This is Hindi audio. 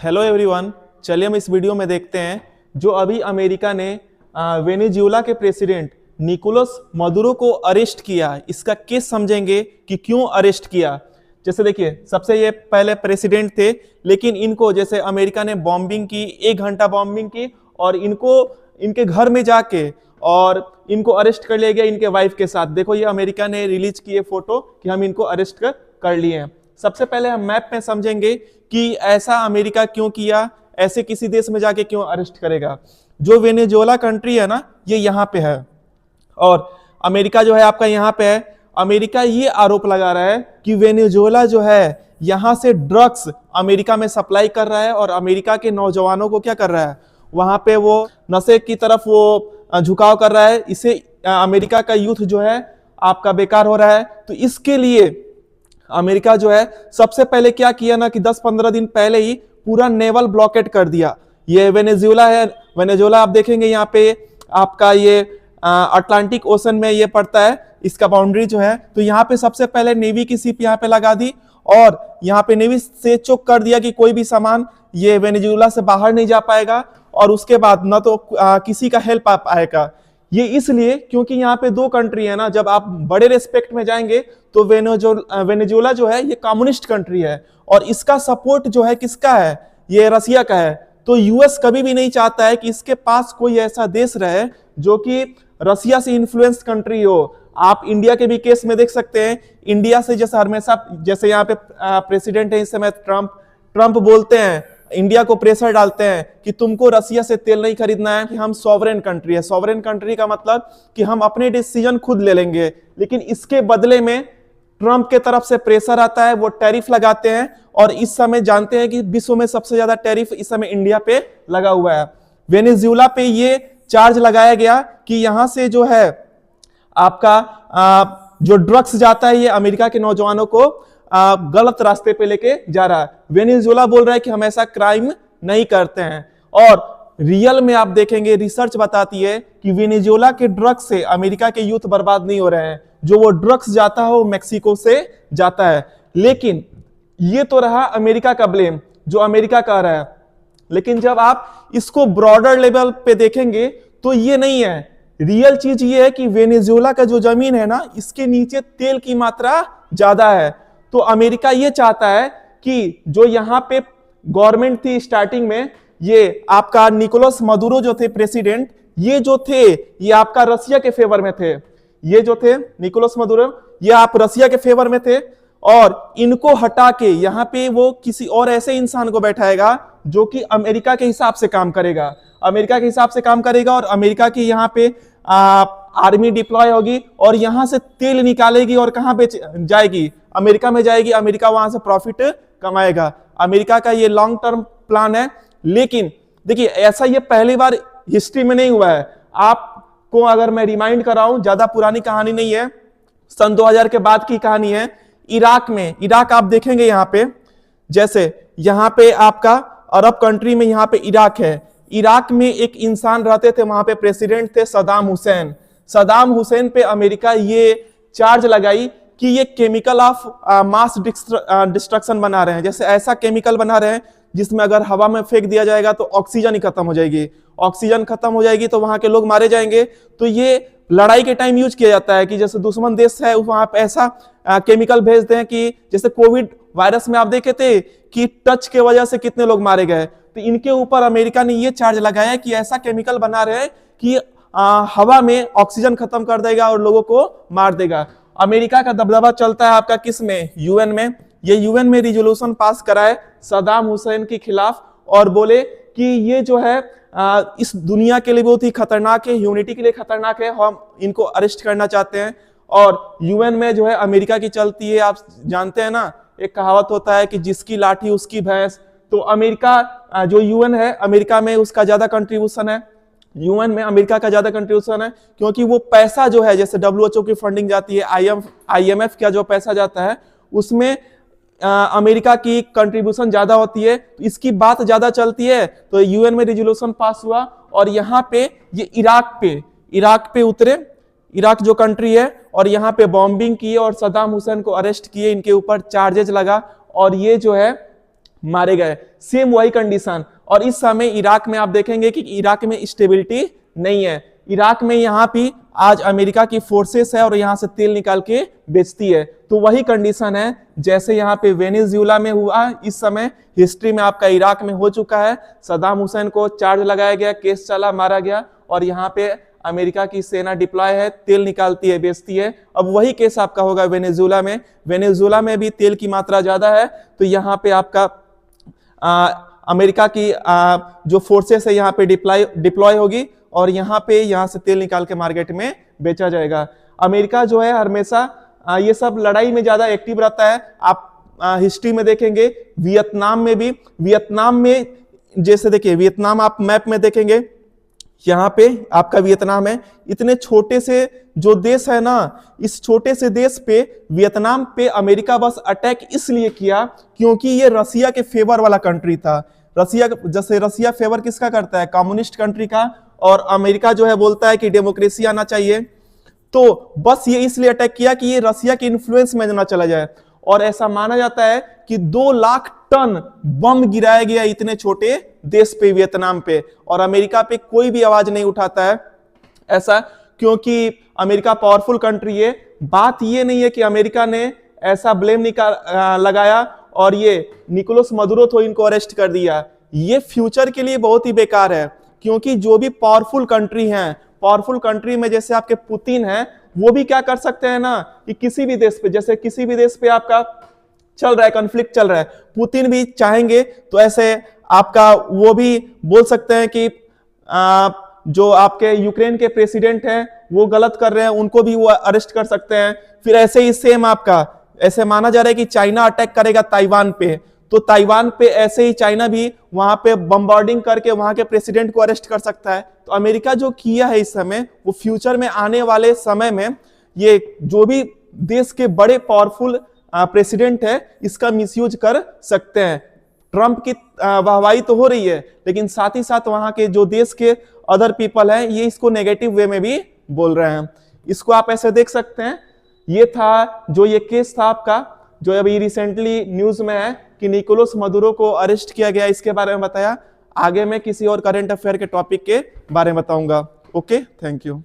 हेलो एवरीवन, चलिए हम इस वीडियो में देखते हैं जो अभी अमेरिका ने वेनेजुएला के प्रेसिडेंट निकोलस मदुरो को अरेस्ट किया। इसका केस समझेंगे कि क्यों अरेस्ट किया। जैसे देखिए, सबसे ये पहले प्रेसिडेंट थे, लेकिन इनको जैसे अमेरिका ने बॉम्बिंग की, 1 घंटा बॉम्बिंग की और इनको इनके घर में जाके और इनको अरेस्ट कर लिया गया इनके वाइफ के साथ। देखो, ये अमेरिका ने रिलीज किए फोटो कि हम इनको अरेस्ट कर लिए हैं। सबसे पहले हम मैप में समझेंगे कि ऐसा अमेरिका क्यों किया, ऐसे किसी देश में जाके क्यों अरेस्ट करेगा। जो वेनेजुएला कंट्री है ना, ये यहाँ पे है और अमेरिका जो है आपका यहाँ पे है। अमेरिका ये आरोप लगा रहा है कि वेनेजुएला जो है यहाँ से ड्रग्स अमेरिका में सप्लाई कर रहा है और अमेरिका के नौजवानों को क्या कर रहा है, वहां पे वो नशे की तरफ वो झुकाव कर रहा है। इसे अमेरिका का यूथ जो है आपका बेकार हो रहा है। तो इसके लिए अमेरिका जो है सबसे पहले क्या किया ना कि 10-15 दिन पहले ही पूरा नेवल ब्लॉकेट कर दिया। ये वेनेजुएला है, वेनेजुएला आप देखेंगे यहाँ पे आपका ये अटलांटिक ओशन में ये पड़ता है, इसका बाउंड्री जो है। तो यहाँ पे सबसे पहले नेवी की शिप यहाँ पे लगा दी और यहाँ पे नेवी से चोक कर दिया कि कोई भी सामान ये वेनेजुएला से बाहर नहीं जा पाएगा और उसके बाद न तो किसी का हेल्प आ पाएगा। ये इसलिए क्योंकि यहाँ पे दो कंट्री है ना, जब आप बड़े रेस्पेक्ट में जाएंगे तो वेनेजुएला जो है ये कम्युनिस्ट कंट्री है और इसका सपोर्ट जो है किसका है, ये रसिया का है। तो यूएस कभी भी नहीं चाहता है कि इसके पास कोई ऐसा देश रहे जो कि रसिया से इन्फ्लुएंस कंट्री हो। आप इंडिया के भी केस में देख सकते हैं, इंडिया से जैसे हमेशा, जैसे यहाँ पे प्रेसिडेंट है इस समय ट्रंप बोलते हैं, इंडिया को प्रेशर डालते हैं कि तुमको रसिया से तेल नहीं खरीदना है, कि हम सॉवरेन कंट्री है। सॉवरेन कंट्री का मतलब कि हम अपने डिसीजन खुद ले लेंगे, लेकिन इसके बदले में ट्रंप के तरफ से प्रेशर आता है, वो टैरिफ लगाते हैं और इस समय जानते हैं कि विश्व में सबसे ज्यादा टैरिफ इस समय इंडिया पे लगा हुआ है। वेनेजुएला पे ये चार्ज लगाया गया कि यहां से जो है आपका जो ड्रग्स जाता है ये अमेरिका के नौजवानों को गलत रास्ते पे लेके जा रहा है। वेनेजुएला बोल रहा है कि हम ऐसा क्राइम नहीं करते हैं और रियल में आप देखेंगे, रिसर्च बताती है कि वेनेजुएला के ड्रग्स से अमेरिका के यूथ बर्बाद नहीं हो रहे हैं। जो वो ड्रग्स जाता है वो मैक्सिको से जाता है। लेकिन ये तो रहा अमेरिका का ब्लेम जो अमेरिका कर रहा है, लेकिन जब आप इसको ब्रॉडर लेवल पे देखेंगे तो ये नहीं है। रियल चीज ये है कि वेनेजुएला का जो जमीन है ना, इसके नीचे तेल की मात्रा ज्यादा है। तो अमेरिका ये चाहता है कि जो यहाँ पे गवर्नमेंट थी स्टार्टिंग में, ये आपका निकोलस मदुरो जो थे प्रेसिडेंट, ये जो थे ये आपका रसिया के फेवर में थे। ये जो थे निकोलस मदुरो, ये आप रसिया के फेवर में थे और इनको हटा के यहाँ पे वो किसी और ऐसे इंसान को बैठाएगा जो कि अमेरिका के हिसाब से काम करेगा। अमेरिका के हिसाब से काम करेगा और अमेरिका की यहाँ पे आर्मी डिप्लॉय होगी और यहाँ से तेल निकालेगी और कहाँ पे जाएगी, अमेरिका में जाएगी। अमेरिका वहां से प्रॉफिट कमाएगा। अमेरिका का ये लॉन्ग टर्म प्लान है। लेकिन देखिए, ऐसा ये पहली बार हिस्ट्री में नहीं हुआ है। आपको अगर मैं रिमाइंड कराऊं, ज्यादा पुरानी कहानी नहीं है, सन 2000 के बाद की कहानी है। इराक में, इराक आप देखेंगे यहाँ पे, जैसे यहाँ पे आपका अरब कंट्री में यहाँ पे इराक है। इराक में एक इंसान रहते थे, वहां पे प्रेसिडेंट थे सदाम हुसैन। सदाम हुसैन पे अमेरिका ये चार्ज लगाई कि ये केमिकल ऑफ मास डिस्ट्रक्शन बना रहे हैं। जैसे ऐसा केमिकल बना रहे हैं जिसमें अगर हवा में फेंक दिया जाएगा तो ऑक्सीजन ही खत्म हो जाएगी। ऑक्सीजन खत्म हो जाएगी तो वहां के लोग मारे जाएंगे। तो ये लड़ाई के टाइम यूज किया जाता है कि जैसे दुश्मन देश है वहां पे ऐसा केमिकल भेजते हैं कि जैसे कोविड वायरस में आप देखे थे कि टच के वजह से कितने लोग मारे गए। तो इनके ऊपर अमेरिका ने ये चार्ज लगाया कि ऐसा केमिकल बना रहे हैं कि हवा में ऑक्सीजन खत्म कर देगा और लोगों को मार देगा। अमेरिका का दबदबा चलता है आपका किस में, यूएन में। ये यूएन में रिजोल्यूशन पास कराए सदाम हुसैन के खिलाफ और बोले कि ये जो है इस दुनिया के लिए बहुत ही खतरनाक है, ह्यूमैनिटी के लिए खतरनाक है, हम इनको अरेस्ट करना चाहते हैं। और यूएन में जो है अमेरिका की चलती है, आप जानते हैं ना, एक कहावत होता है कि जिसकी लाठी उसकी भैंस। तो अमेरिका जो यूएन है, अमेरिका में उसका ज्यादा कंट्रीब्यूशन है, यूएन में अमेरिका का ज्यादा कंट्रीब्यूशन है, क्योंकि वो पैसा जो है, जैसे डब्ल्यूएचओ की फंडिंग जाती है, आईएमएफ का जो पैसा जाता है उसमें अमेरिका की कंट्रीब्यूशन ज्यादा होती है। तो इसकी बात ज्यादा चलती है। तो यूएन में रिजोल्यूशन पास हुआ और यहाँ पे ये इराक पे उतरे, इराक जो कंट्री है, और यहाँ पे बॉम्बिंग किए और सदाम हुसैन को अरेस्ट किए, इनके ऊपर चार्जेस लगा और ये जो है मारे गए। सेम वही कंडीशन। और इस समय इराक में आप देखेंगे कि इराक में स्टेबिलिटी नहीं है। इराक में यहाँ भी आज अमेरिका की फोर्सेस है और यहाँ से तेल निकाल के बेचती है। तो वही कंडीशन है जैसे यहाँ पे वेनेजुएला में हुआ, इस समय हिस्ट्री में आपका इराक में हो चुका है। सद्दाम हुसैन को चार्ज लगाया गया, केस चला, मारा गया, और यहाँ पे अमेरिका की सेना डिप्लॉय है, तेल निकालती है, बेचती है। अब वही केस आपका होगा वेनेजुएला में। वेनेजुएला में भी तेल की मात्रा ज्यादा है, तो यहाँ पे आपका अमेरिका की जो फोर्सेस है यहाँ पे डिप्लॉय होगी और यहाँ से तेल निकाल के मार्केट में बेचा जाएगा। अमेरिका जो है हमेशा ये सब लड़ाई में ज्यादा एक्टिव रहता है। आप हिस्ट्री में देखेंगे वियतनाम में जैसे देखिए, वियतनाम आप मैप में देखेंगे, यहाँ पे आपका वियतनाम है। इतने छोटे से जो देश है ना, इस छोटे से देश पे वियतनाम पे अमेरिका बस अटैक इसलिए किया क्योंकि ये रसिया के फेवर वाला कंट्री था। रसिया फेवर किसका करता है? कम्युनिस्ट कंट्री का। और अमेरिका जो है बोलता है कि डेमोक्रेसी आना चाहिए। तो बस ये इसलिए अटैक किया कि ये रसिया के इन्फ्लुएंस में ना चला जाए। और ऐसा माना जाता है कि 2 लाख टन बम गिराया गया इतने छोटे देश पे, वियतनाम पे, और अमेरिका पे कोई भी आवाज नहीं उठाता है। ऐसा क्योंकि अमेरिका पावरफुल कंट्री है। बात ये नहीं है कि अमेरिका ने ऐसा ब्लेम लगाया और ये निकोलस मदुरो तो इनको अरेस्ट कर दिया। ये फ्यूचर के लिए बहुत ही बेकार है, क्योंकि जो भी पावरफुल कंट्री हैं, पावरफुल कंट्री में जैसे आपके पुतिन हैं, वो भी क्या कर सकते हैं ना कि किसी भी देश पे, जैसे किसी भी देश पे आपका चल रहा है, कॉन्फ्लिक्ट चल रहा है, पुतिन भी चाहेंगे तो ऐसे आपका वो भी बोल सकते हैं कि जो आपके यूक्रेन के प्रेसिडेंट हैं वो गलत कर रहे हैं, उनको भी वो अरेस्ट कर सकते हैं। फिर ऐसे ही सेम आपका ऐसे माना जा रहा है कि चाइना अटैक करेगा ताइवान पे, तो ताइवान पे ऐसे ही चाइना भी वहां पे बम्बार्डिंग करके वहां के प्रेसिडेंट को अरेस्ट कर सकता है। तो अमेरिका जो किया है इस समय, वो फ्यूचर में आने वाले समय में ये जो भी देश के बड़े पावरफुल प्रेसिडेंट है इसका मिसयूज कर सकते हैं। ट्रंप की वाहवाही तो हो रही है, लेकिन साथ ही साथ वहां के जो देश के अदर पीपल हैं ये इसको नेगेटिव वे में भी बोल रहे हैं। इसको आप ऐसे देख सकते हैं। ये था जो ये केस था आपका, जो अभी रिसेंटली न्यूज में है कि निकोलस मदुरो को अरेस्ट किया गया, इसके बारे में बताया। आगे मैं किसी और करंट अफेयर के टॉपिक के बारे में बताऊंगा। Okay, thank you.